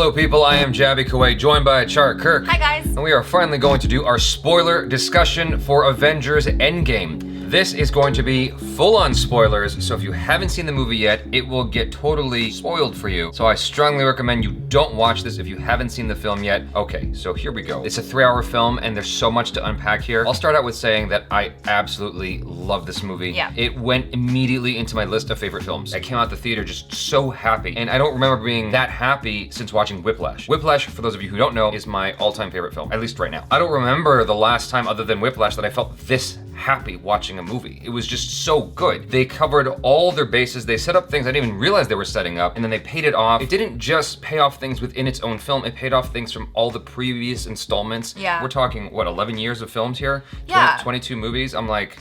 Hello people, I am Jaby Koay, joined by ACHARA KIRK. Hi guys. And we are finally going to do our spoiler discussion for Avengers Endgame. This is going to be full-on spoilers, so if you haven't seen the movie yet, it will get totally spoiled for you. So I strongly recommend you don't watch this if you haven't seen the film yet. Okay, so here we go. It's a 3-hour film and there's so much to unpack here. I'll start out with saying that I absolutely love this movie. Yeah. It went immediately into my list of favorite films. I came out the theater just so happy, and I don't remember being that happy since watching Whiplash. Whiplash, for those of you who don't know, is my all-time favorite film, at least right now. I don't remember the last time other than Whiplash that I felt this happy watching a movie. It was just so good. They covered all their bases. They set up things I didn't even realize they were setting up, and then they paid it off. It didn't just pay off things within its own film, it paid off things from all the previous installments. Yeah. We're talking, what, 11 years of films here? Yeah. 22 movies? I'm like,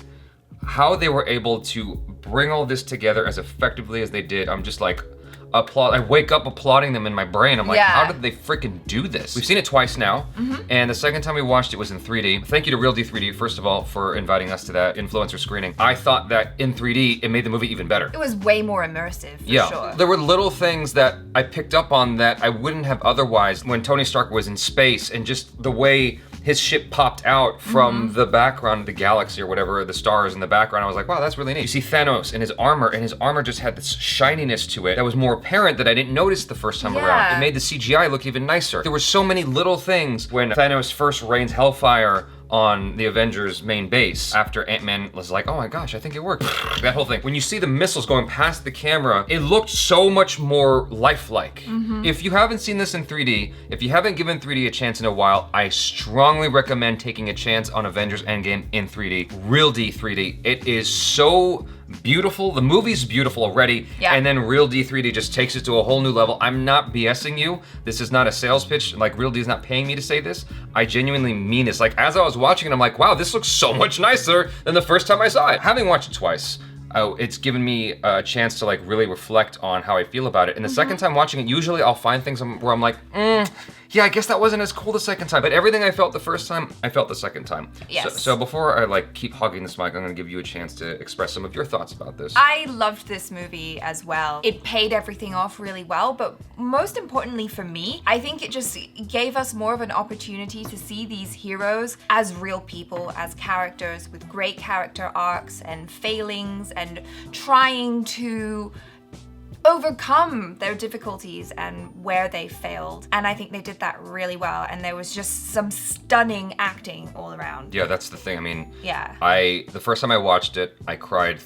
how they were able to bring all this together as effectively as they did, I'm just like, applaud. I wake up applauding them in my brain. I'm like, how did they freaking do this? We've seen it twice now, and the second time we watched it was in 3D. Thank you to Real D 3D, first of all, for inviting us to that influencer screening. I thought that in 3D, it made the movie even better. It was way more immersive, for sure. There were little things that I picked up on that I wouldn't have otherwise. When Tony Stark was in space and just the way his ship popped out from the background of the galaxy or whatever, the stars in the background, I was like, wow, that's really neat. You see Thanos in his armor, and his armor just had this shininess to it that was more apparent that I didn't notice the first time around. It made the CGI look even nicer. There were so many little things when Thanos first rains hellfire on the Avengers main base after Ant-Man was like, oh my gosh, I think it worked. That whole thing. When you see the missiles going past the camera, it looked so much more lifelike. If you haven't seen this in 3D, if you haven't given 3D a chance in a while, I strongly recommend taking a chance on Avengers Endgame in 3D. Real D 3D. It is so beautiful. The movie's beautiful already, and then Real D 3D just takes it to a whole new level. I'm not BSing you. This is not a sales pitch. Like, Real D is not paying me to say this. I genuinely mean this. Like, as I was watching it, I'm like, wow, this looks so much nicer than the first time I saw it. Having watched it twice, it's given me a chance to like really reflect on how I feel about it. And the second time watching it, usually I'll find things where I'm like, yeah, I guess that wasn't as cool the second time. But everything I felt the first time, I felt the second time. Yes. So before I like keep hogging this mic, I'm gonna give you a chance to express some of your thoughts about this. I loved this movie as well. It paid everything off really well, but most importantly for me, I think it just gave us more of an opportunity to see these heroes as real people, as characters with great character arcs and failings and trying to overcome their difficulties and where they failed. And I think they did that really well. And there was just some stunning acting all around. Yeah, that's the thing. I mean, yeah. The first time I watched it, I cried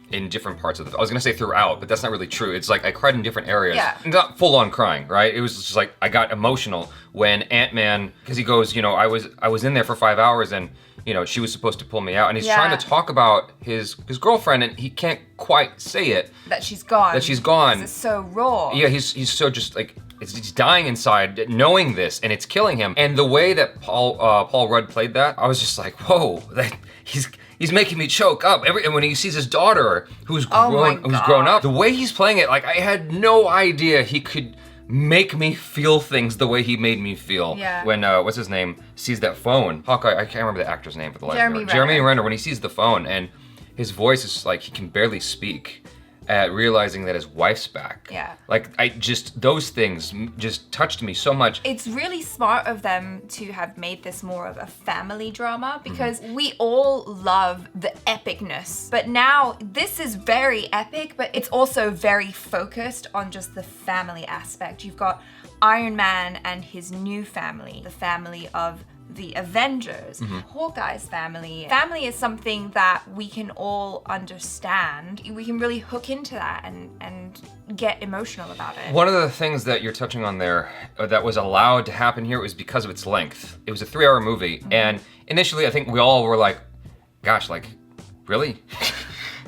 in different parts of I was gonna say throughout, but that's not really true. It's like I cried in different areas. Yeah. Not full on crying, right? It was just like I got emotional when Ant-Man, because he goes, you know, I was in there for 5 hours and you know, she was supposed to pull me out, and he's trying to talk about his girlfriend, and he can't quite say it. That she's gone. That she's gone. It's so raw. Yeah, he's so just like, he's dying inside knowing this, and it's killing him. And the way that Paul Rudd played that, I was just like, whoa, he's making me choke up. And when he sees his daughter, who's grown up, the way he's playing it, like I had no idea he could make me feel things the way he made me feel. Yeah. When what's his name sees that phone, Hawkeye, I can't remember the actor's name for the life of me. Jeremy Renner. When he sees the phone and his voice is like he can barely speak, at realizing that his wife's back. Yeah. Like those things just touched me so much. It's really smart of them to have made this more of a family drama because we all love the epicness. But now this is very epic, but it's also very focused on just the family aspect. You've got Iron Man and his new family, the family of the Avengers, Hawkeye's family. Family is something that we can all understand. We can really hook into that and get emotional about it. One of the things that you're touching on there that was allowed to happen here was because of its length. It was a 3-hour movie, and initially I think we all were like, gosh, like, really?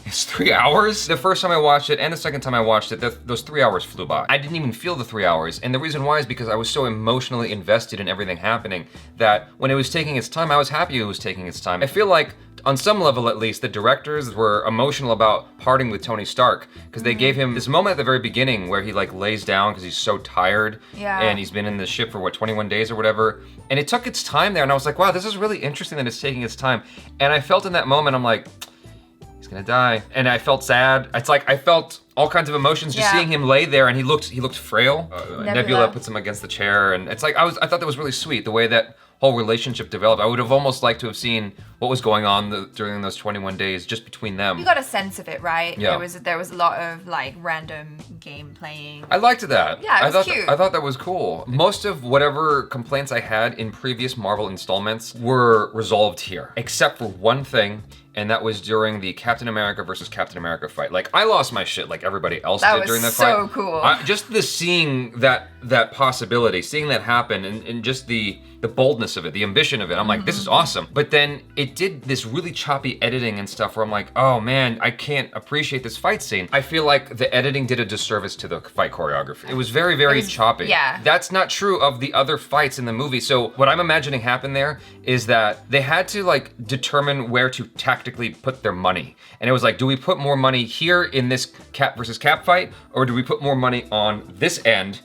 It's 3 hours? The first time I watched it and the second time I watched it, those 3 hours flew by. I didn't even feel the 3 hours, and the reason why is because I was so emotionally invested in everything happening that when it was taking its time, I was happy it was taking its time. I feel like, on some level at least, the directors were emotional about parting with Tony Stark because they gave him this moment at the very beginning where he like lays down because he's so tired and he's been in the ship for what, 21 days or whatever, and it took its time there, and I was like, wow, this is really interesting that it's taking its time. And I felt in that moment, I'm like, gonna die. And I felt sad. It's like I felt all kinds of emotions just seeing him lay there, and he looked frail. Nebula puts him against the chair, and it's like I thought that was really sweet, the way that whole relationship developed. I would have almost liked to have seen what was going on during those 21 days just between them. You got a sense of it, right? Yeah. There was a lot of like random game playing. I liked that. Yeah, it was cute. I thought that was cool. Most of whatever complaints I had in previous Marvel installments were resolved here, except for one thing, and that was during the Captain America versus Captain America fight. Like, I lost my shit like everybody else did during that fight. That was so cool. Just seeing that possibility, seeing that happen, and just the boldness of it, the ambition of it, I'm like, this is awesome. But then it did this really choppy editing and stuff where I'm like, oh man, I can't appreciate this fight scene. I feel like the editing did a disservice to the fight choreography. It was very, very choppy. Yeah. That's not true of the other fights in the movie. So what I'm imagining happened there is that they had to like determine where to tactically put their money. And it was like, do we put more money here in this Cap versus Cap fight, or do we put more money on this end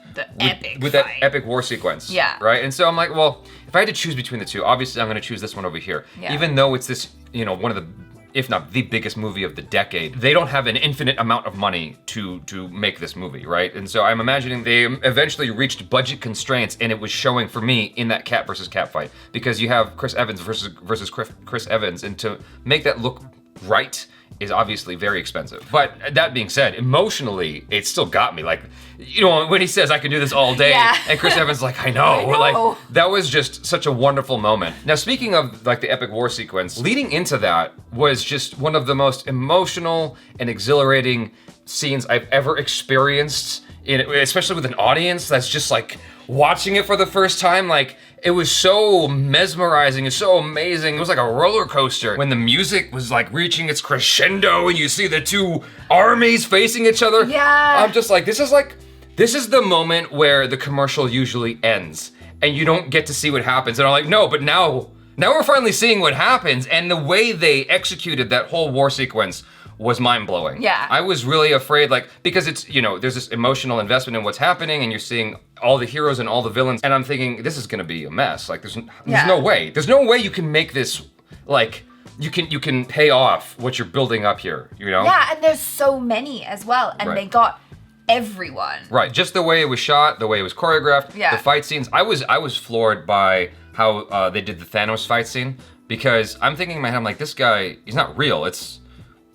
with that epic war sequence? Yeah. Right? And so I'm like, well, if I had to choose between the two, obviously I'm gonna choose this one over here. Yeah. Even though it's this, one of the, if not the biggest movie of the decade, they don't have an infinite amount of money to make this movie, right? And so I'm imagining they eventually reached budget constraints, and it was showing for me in that Cap versus Cap fight, because you have Chris Evans versus Chris Evans, and to make that look right is obviously very expensive. But that being said, emotionally, it still got me. Like, when he says, I can do this all day, and Chris Evans like, I know. Like, that was just such a wonderful moment. Now, speaking of like the epic war sequence, leading into that was just one of the most emotional and exhilarating scenes I've ever experienced, especially with an audience that's just like watching it for the first time. Like, it was so mesmerizing and so amazing. It was like a roller coaster when the music was like reaching its crescendo and you see the two armies facing each other. Yeah. I'm just like, this is the moment where the commercial usually ends and you don't get to see what happens. And I'm like, no, but now we're finally seeing what happens. And the way they executed that whole war sequence was mind-blowing. Yeah. I was really afraid, like, because it's, there's this emotional investment in what's happening, and you're seeing all the heroes and all the villains, and I'm thinking, this is gonna be a mess. Like, there's no way. There's no way you can make this, like, you can pay off what you're building up here, Yeah, and there's so many as well, and they got everyone. Right, just the way it was shot, the way it was choreographed, the fight scenes. I was floored by how they did the Thanos fight scene, because I'm thinking in my head, I'm like, this guy, he's not real.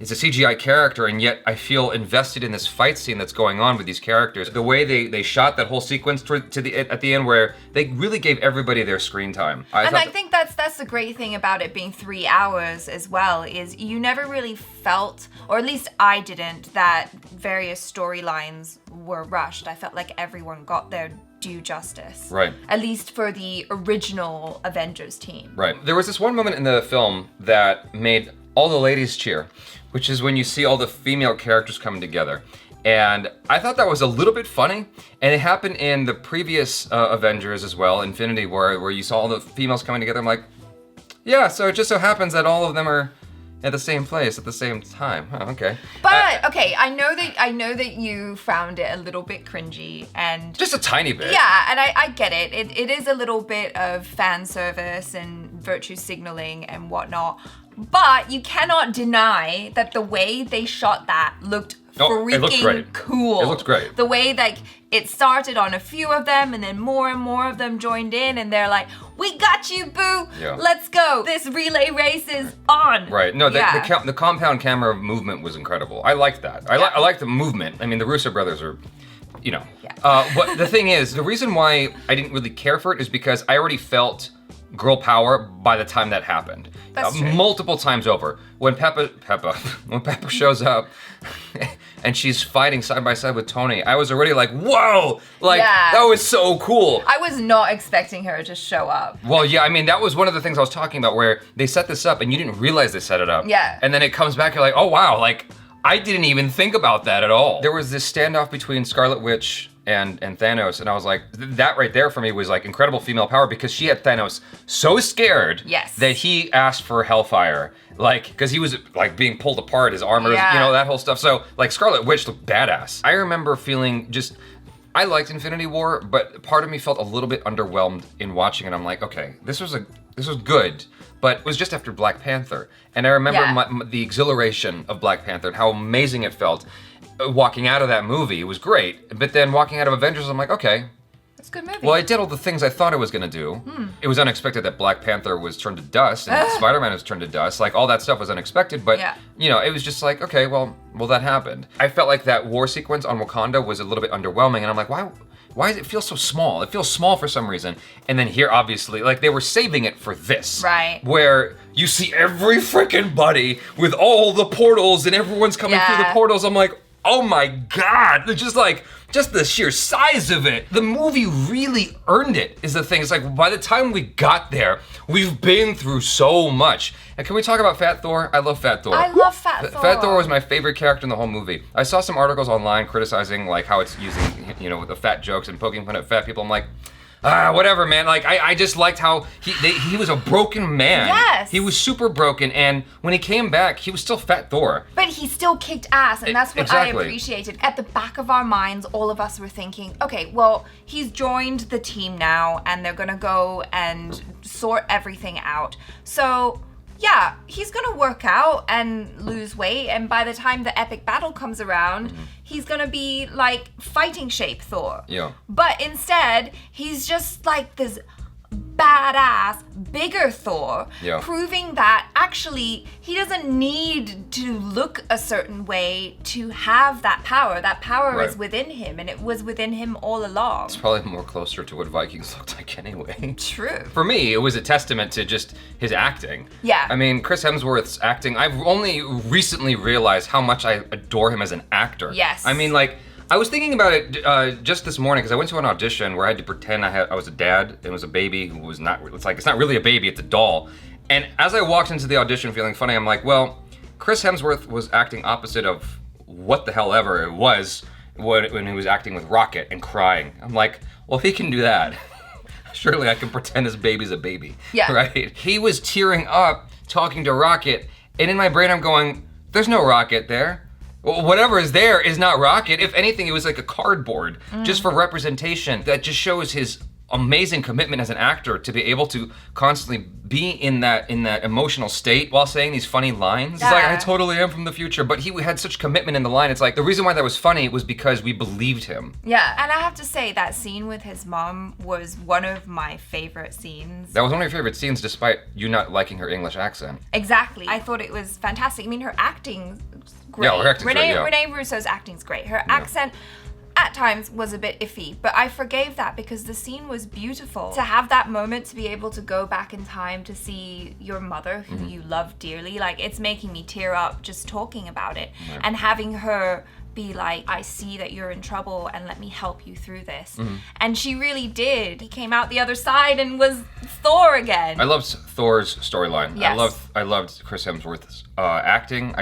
It's a CGI character, and yet I feel invested in this fight scene that's going on with these characters. The way they shot that whole sequence at the end, where they really gave everybody their screen time. I think that's the great thing about it being 3 hours as well, is you never really felt, or at least I didn't, that various storylines were rushed. I felt like everyone got their due justice. Right. At least for the original Avengers team. Right. There was this one moment in the film that made all the ladies cheer, which is when you see all the female characters coming together. And I thought that was a little bit funny, and it happened in the previous Avengers as well, Infinity War, where you saw all the females coming together. I'm like, yeah, so it just so happens that all of them are at the same place at the same time. Oh, okay. But okay, I know that you found it a little bit cringy, and just a tiny bit. Yeah, and I get it. It is a little bit of fan service and virtue signaling and whatnot. But you cannot deny that the way they shot that looked freaking cool. It looked great. The way it started on a few of them, and then more and more of them joined in, and they're like, we got you, boo! Yeah. Let's go! This relay race is on! Right, no, the compound camera movement was incredible. I liked that. I like the movement. I mean, the Russo brothers are, But the thing is, the reason why I didn't really care for it is because I already felt girl power by the time that happened. That's true. Multiple times over. When Peppa shows up and she's fighting side by side with Tony, I was already like, whoa! That was so cool. I was not expecting her to show up. Well, yeah, I mean, that was one of the things I was talking about, where they set this up and you didn't realize they set it up. Yeah. And then it comes back, you're like, oh wow, I didn't even think about that at all. There was this standoff between Scarlet Witch and Thanos, and I was like, that right there for me was like incredible female power, because she had Thanos so scared that he asked for Hellfire, because he was being pulled apart, his armor, that whole stuff. So Scarlet Witch looked badass. I remember feeling I liked Infinity War, but part of me felt a little bit underwhelmed in watching it. I'm like, okay, this was this was good, but it was just after Black Panther. And I remember the exhilaration of Black Panther and how amazing it felt. Walking out of that movie, it was great. But then walking out of Avengers, I'm like, okay. It's a good movie. Well, it did all the things I thought it was gonna do. It was unexpected that Black Panther was turned to dust and Spider-Man was turned to dust. Like, all that stuff was unexpected, but, you know, it was just like, okay, well, that happened. I felt like that war sequence on Wakanda was a little bit underwhelming, and I'm like, why does it feel so small? It feels small for some reason. And then here, obviously, like, they were saving it for this. Right. Where you see every freaking buddy with all the portals and everyone's coming through the portals. I'm like, oh my God, they're just the sheer size of it. The movie really earned it, is the thing. It's like, by the time we got there, we've been through so much. And can we talk about Fat Thor? I love Fat Thor. I love Fat Thor. Fat Thor was my favorite character in the whole movie. I saw some articles online criticizing like how it's using, you know, the fat jokes and poking fun at fat people. I'm like, whatever, man. Like, I just liked how he was a broken man. Yes. He was super broken, and when he came back, he was still Fat Thor. But he still kicked ass, and that's what Exactly. I appreciated. At the back of our minds, all of us were thinking, okay, well, he's joined the team now, and they're gonna go and sort everything out. So, yeah, he's gonna work out and lose weight, and by the time the epic battle comes around, he's gonna be like fighting shape Thor. Yeah. But instead, he's just like this badass, bigger Thor, proving that actually he doesn't need to look a certain way to have that power. That power is within him, and it was within him all along. It's probably more closer to what Vikings looked like anyway. True. For me, it was a testament to just his acting. Yeah. I mean, Chris Hemsworth's acting, I've only recently realized how much I adore him as an actor. Yes. I mean, like, I was thinking about it just this morning because I went to an audition where I had to pretend I was a dad and was a baby who was not. It's like, it's not really a baby, it's a doll. And as I walked into the audition feeling funny, I'm like, well, Chris Hemsworth was acting opposite of what the hell ever it was when he was acting with Rocket and crying. I'm like, well, if he can do that, surely I can pretend this baby's a baby. Yeah. Right? He was tearing up talking to Rocket, and in my brain I'm going, there's no Rocket there. Well, whatever is there is not Rocket. If anything, it was like a cardboard just for representation. That just shows his amazing commitment as an actor to be able to constantly be in that emotional state while saying these funny lines. It's like, I totally am from the future, but he had such commitment in the line. It's like, the reason why that was funny was because we believed him. Yeah, and I have to say that scene with his mom was one of my favorite scenes. That was one of your favorite scenes despite you not liking her English accent. Exactly. I thought it was fantastic. I mean, her acting's great. Yeah, her acting's great, yeah. Renee Russo's acting's great. Her accent at times was a bit iffy, but I forgave that because the scene was beautiful. To have that moment, to be able to go back in time to see your mother, who you love dearly, like, it's making me tear up just talking about it. Right. And having her be like, I see that you're in trouble and let me help you through this. And she really did. He came out the other side and was Thor again. I loved Thor's storyline. Yes. I loved Chris Hemsworth's acting.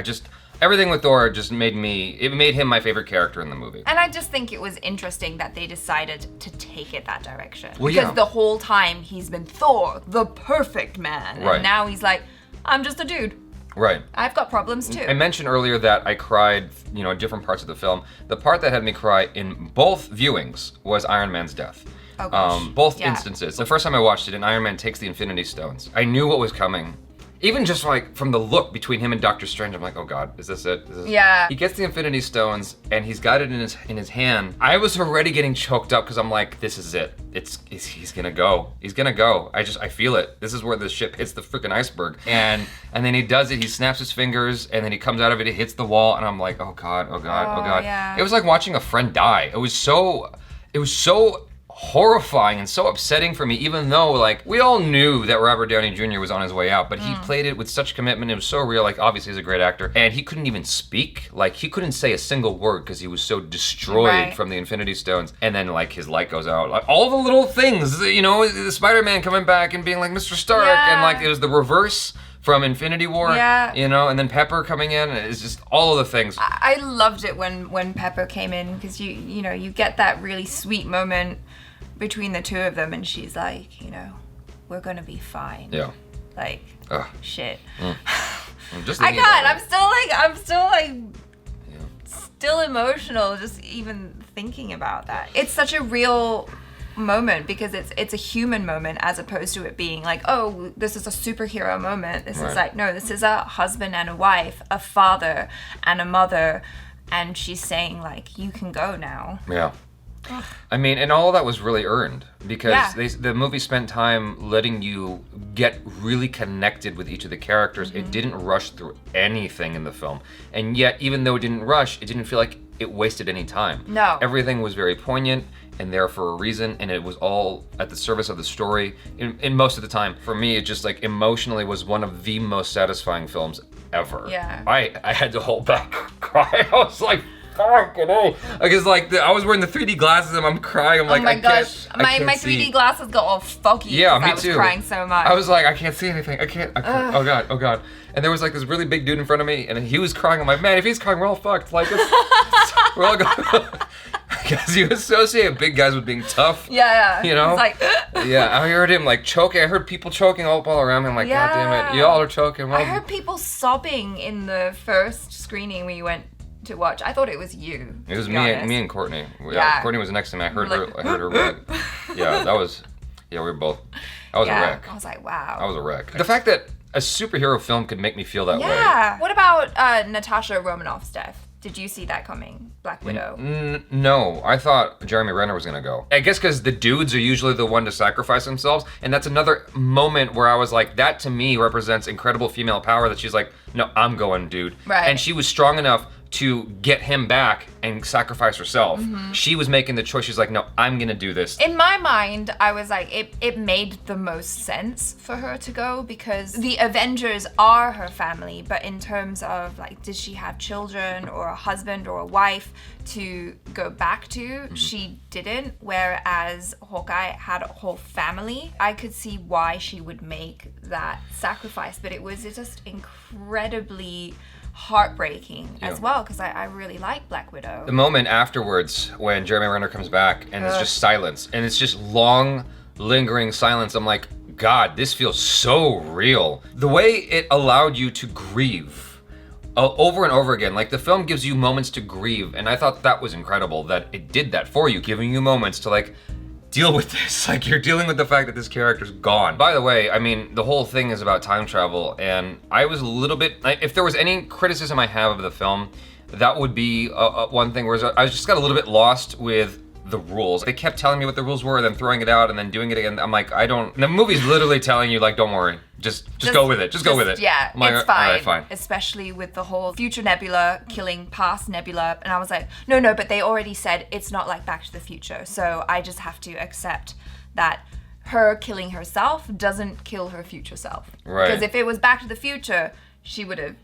Everything with Thor just made him my favorite character in the movie. And I just think it was interesting that they decided to take it that direction. Well, because the whole time he's been Thor, the perfect man. Right. And now he's like, I'm just a dude. Right. I've got problems too. I mentioned earlier that I cried, in different parts of the film. The part that had me cry in both viewings was Iron Man's death. Oh, gosh. Both instances. The first time I watched it, and Iron Man takes the Infinity Stones. I knew what was coming. Even just like from the look between him and Doctor Strange, I'm like, oh God, is this it? Yeah. He gets the Infinity Stones and he's got it in his hand. I was already getting choked up because I'm like, this is it. He's gonna go. He's gonna go. I feel it. This is where the ship hits the freaking iceberg. And then he does it. He snaps his fingers and then he comes out of it. It hits the wall and I'm like, oh God, oh God, oh God. Yeah. It was like watching a friend die. It was so horrifying and so upsetting for me, even though, like, we all knew that Robert Downey Jr. was on his way out, but he played it with such commitment. It was so real. Like, obviously he's a great actor, and he couldn't even speak. Like, he couldn't say a single word because he was so destroyed from the Infinity Stones. And then, like, his light goes out. Like, all the little things, the Spider-Man coming back and being like, Mr. Stark, and like, it was the reverse from Infinity War, and then Pepper coming in, and it's just all of the things. I loved it when Pepper came in, because you get that really sweet moment between the two of them, and she's like, we're gonna be fine. Yeah. Like, shit. Just I can't. I'm still emotional just even thinking about that. It's such a real moment because it's a human moment as opposed to it being like, oh, this is a superhero moment. This is like, no, this is a husband and a wife, a father and a mother, and she's saying like, you can go now. Yeah. I mean, and all of that was really earned because the movie spent time letting you get really connected with each of the characters. It didn't rush through anything in the film. And yet, even though it didn't rush, it didn't feel like it wasted any time. No. Everything was very poignant and there for a reason, and it was all at the service of the story. In most of the time, for me, it just like emotionally was one of the most satisfying films ever. Yeah. I had to hold back cry. I was like, because like I was wearing the 3D glasses and I'm crying. I'm like, oh my I gosh, can't my 3D see. glasses got all foggy. Yeah, me I was too. crying so much. I was like, I can't see anything. I can't. Oh god. And there was like this really big dude in front of me, and he was crying. I'm like, man, if he's crying, we're all fucked. Like, we're all going. Because you associate big guys with being tough. Yeah. You know? It's like. Yeah, I heard him like choking. I heard people choking all around me. I'm like, god damn it, y'all are choking. I heard people sobbing in the first screening we went to watch. I thought it was you. It was me and Courtney. Yeah, Courtney was next to me. I heard her really. Yeah, we were both. I was a wreck. I was like, wow. I was a wreck. The fact that a superhero film could make me feel that way. Yeah. What about Natasha Romanoff's death? Did you see that coming? Black Widow? No, I thought Jeremy Renner was gonna go. I guess because the dudes are usually the one to sacrifice themselves, and that's another moment where I was like, that to me represents incredible female power, that she's like, no, I'm going, dude. Right. And she was strong enough to get him back and sacrifice herself. She was making the choice. She's like, no, I'm gonna do this. In my mind, I was like, it made the most sense for her to go because the Avengers are her family, but in terms of like, did she have children or a husband or a wife to go back to? She didn't, whereas Hawkeye had a whole family. I could see why she would make that sacrifice, but it was just incredibly heartbreaking as well because I really like Black Widow. The moment afterwards when Jeremy Renner comes back and it's just silence and it's just long lingering silence, I'm like, God, this feels so real. The way it allowed you to grieve over and over again, like the film gives you moments to grieve, and I thought that was incredible that it did that for you, giving you moments to like deal with this. Like, you're dealing with the fact that this character's gone. By the way, I mean, the whole thing is about time travel, and I was a little bit, if there was any criticism I have of the film, that would be one thing, where I just got a little bit lost with the rules. They kept telling me what the rules were, then throwing it out, and then doing it again. I'm like, the movie's literally telling you, like, don't worry. Just go with it. Just go with it. Yeah, I'm like, it's fine. All right, fine. Especially with the whole future Nebula killing past Nebula. And I was like, no, but they already said it's not like Back to the Future. So I just have to accept that her killing herself doesn't kill her future self. Right. Because if it was Back to the Future, she would have.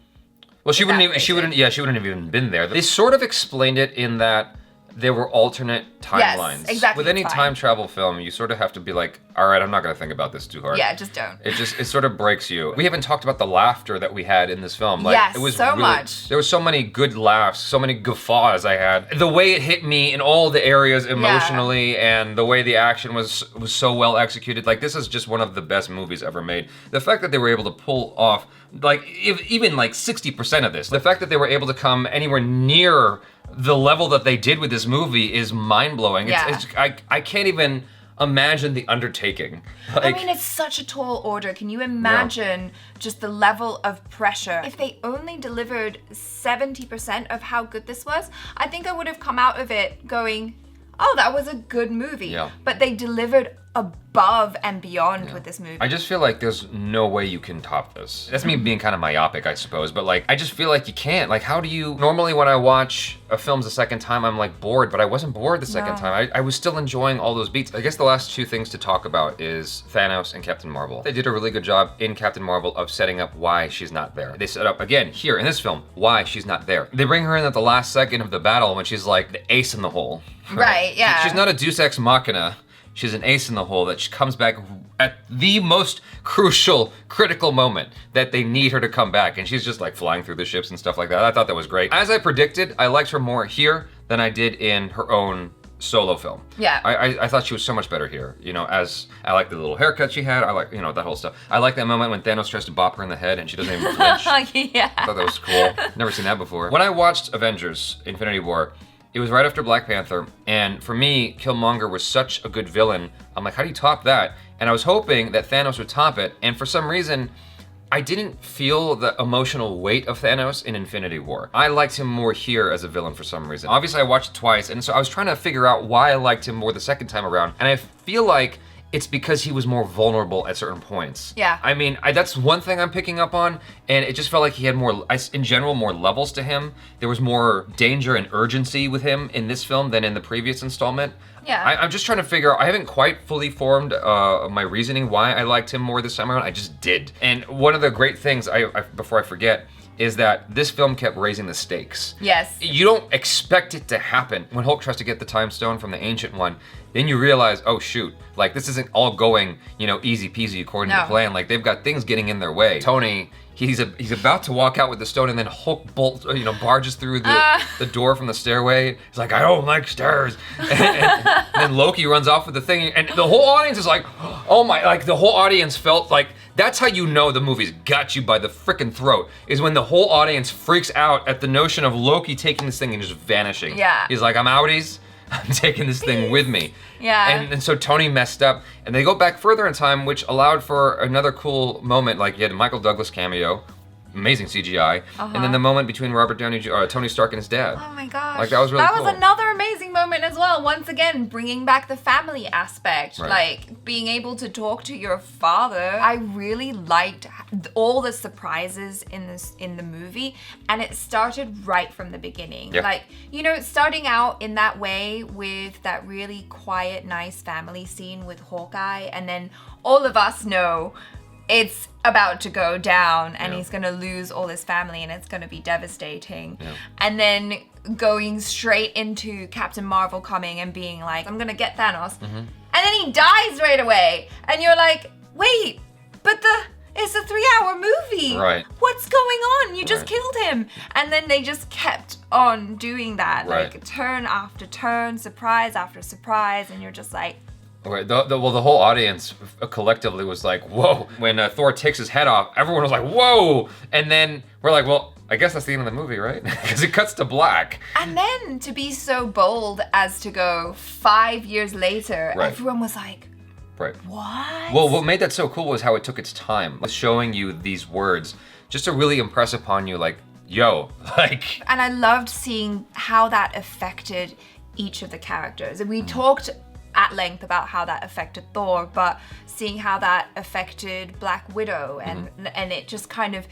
Well, she wouldn't have even been there. They sort of explained it in that there were alternate timelines. Yes, exactly. With any time travel film, you sort of have to be like, all right, I'm not gonna think about this too hard. Yeah, just don't. It sort of breaks you. We haven't talked about the laughter that we had in this film. Like, yes, it was so really, much. There was so many good laughs, so many guffaws I had. The way it hit me in all the areas emotionally, and the way the action was so well executed. Like, this is just one of the best movies ever made. The fact that they were able to pull off, like, even like 60% of this, the fact that they were able to come anywhere near the level that they did with this movie is mind-blowing. Yeah. I can't even imagine the undertaking. Like, I mean, it's such a tall order. Can you imagine just the level of pressure? If they only delivered 70% of how good this was, I think I would have come out of it going, oh, that was a good movie. Yeah. But they delivered above and beyond with this movie. I just feel like there's no way you can top this. That's me being kind of myopic, I suppose, but like, I just feel like you can't. Like, how do you, normally when I watch a film the second time, I'm like bored, but I wasn't bored the second time. I was still enjoying all those beats. I guess the last two things to talk about is Thanos and Captain Marvel. They did a really good job in Captain Marvel of setting up why she's not there. They set up, again, here in this film, why she's not there. They bring her in at the last second of the battle when she's like the ace in the hole. Right, yeah. She's not a Deus Ex Machina. She's an ace in the hole that she comes back at the most crucial, critical moment that they need her to come back. And she's just like flying through the ships and stuff like that. I thought that was great. As I predicted, I liked her more here than I did in her own solo film. Yeah. I thought she was so much better here. You know, as I like the little haircut she had. I like, you know, that whole stuff. I like that moment when Thanos tries to bop her in the head and she doesn't even flinch. Yeah. I thought that was cool. Never seen that before. When I watched Avengers Infinity War, It was right after Black Panther, and for me, Killmonger was such a good villain. I'm like, how do you top that? And I was hoping that Thanos would top it, and for some reason, I didn't feel the emotional weight of Thanos in Infinity War. I liked him more here as a villain for some reason. Obviously, I watched it twice, and so I was trying to figure out why I liked him more the second time around, and I feel like it's because he was more vulnerable at certain points. Yeah. I mean, that's one thing I'm picking up on, and it just felt like he had more, in general, more levels to him. There was more danger and urgency with him in this film than in the previous installment. Yeah. I'm just trying to figure out, I haven't quite fully formed my reasoning why I liked him more this time around. I just did. And one of the great things, before I forget, is that this film kept raising the stakes. Yes. You don't expect it to happen. When Hulk tries to get the time stone from the Ancient One, then you realize, oh shoot, like this isn't all going, easy peasy according to plan. Like they've got things getting in their way. Tony, he's about to walk out with the stone, and then Hulk barges through the door from the stairway. He's like, I don't like stairs. And then Loki runs off with the thing, and the whole audience is like, oh my, like the whole audience felt like, that's how you know the movie's got you by the frickin' throat, is when the whole audience freaks out at the notion of Loki taking this thing and just vanishing. Yeah. He's like, I'm outies. I'm taking this thing with me. Yeah. And so Tony messed up, and they go back further in time, which allowed for another cool moment. Like you had a Michael Douglas cameo, amazing CGI, and then the moment between Tony Stark and his dad. Oh my gosh. Like that was really cool. That was another amazing moment as well. Once again, bringing back the family aspect, like being able to talk to your father. I really liked all the surprises in the movie, and it started right from the beginning. Yep. Like, starting out in that way with that really quiet, nice family scene with Hawkeye, and then all of us know it's about to go down, and he's gonna lose all his family, and it's gonna be devastating. Yeah. And then going straight into Captain Marvel coming and being like, I'm gonna get Thanos. And then he dies right away. And you're like, wait, but it's a 3-hour movie. Right. What's going on? You just killed him. And then they just kept on doing that. Right. Like turn after turn, surprise after surprise, and you're just like, Okay, the whole audience collectively was like, whoa. When Thor takes his head off, everyone was like, whoa. And then we're like, well, I guess that's the end of the movie, right? Because it cuts to black. And then to be so bold as to go 5 years later, everyone was like, what? Well, what made that so cool was how it took its time, showing you these words, just to really impress upon you, like, yo, like. And I loved seeing how that affected each of the characters. And we talked at length about how that affected Thor, but seeing how that affected Black Widow, and it just kind of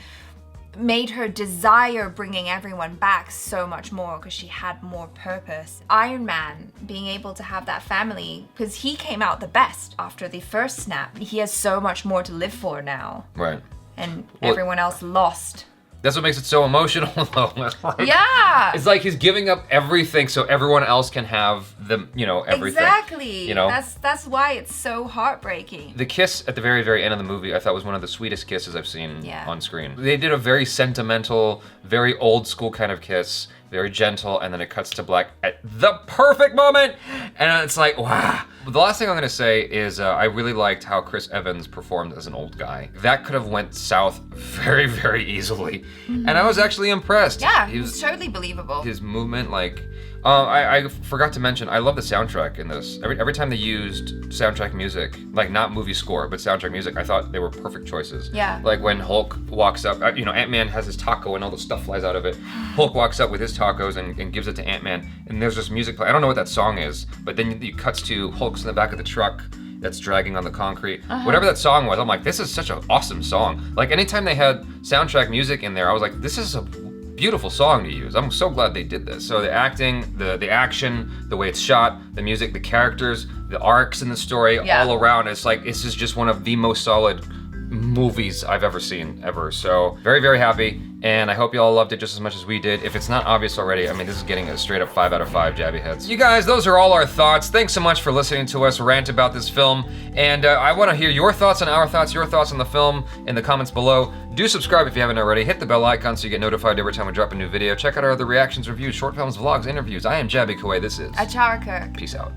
made her desire bringing everyone back so much more because she had more purpose. Iron Man being able to have that family, because he came out the best after the first snap. He has so much more to live for now. Right. And everyone else lost. That's what makes it so emotional, though. Yeah. It's like he's giving up everything so everyone else can have everything. Exactly. That's why it's so heartbreaking. The kiss at the very, very end of the movie, I thought was one of the sweetest kisses I've seen on screen. They did a very sentimental, very old school kind of kiss, very gentle, and then it cuts to black at the perfect moment. And it's like, wow. The last thing I'm gonna say is I really liked how Chris Evans performed as an old guy. That could have went south very, very easily. And I was actually impressed. Yeah, he was totally believable. His movement, like, I forgot to mention, I love the soundtrack in this. Every time they used soundtrack music, like not movie score, but soundtrack music, I thought they were perfect choices. Yeah. Like when Hulk walks up, Ant-Man has his taco and all the stuff flies out of it. Hulk walks up with his tacos and gives it to Ant-Man, and there's this music play. I don't know what that song is, but then it cuts to Hulk's in the back of the truck that's dragging on the concrete. Whatever that song was, I'm like, this is such an awesome song. Like anytime they had soundtrack music in there, I was like, this is a beautiful song to use. I'm so glad they did this. So the acting, the action, the way it's shot, the music, the characters, the arcs in the story, all around, it's like, this is just one of the most solid movies I've ever seen, ever. So very, very happy. And I hope you all loved it just as much as we did. If it's not obvious already, I mean, this is getting a straight up 5 out of 5 Jaby heads. You guys, those are all our thoughts. Thanks so much for listening to us rant about this film. And I want to hear your thoughts on our thoughts, your thoughts on the film in the comments below. Do subscribe if you haven't already. Hit the bell icon so you get notified every time we drop a new video. Check out our other reactions, reviews, short films, vlogs, interviews. I am Jaby Koay. This is ACHARA KIRK. Peace out.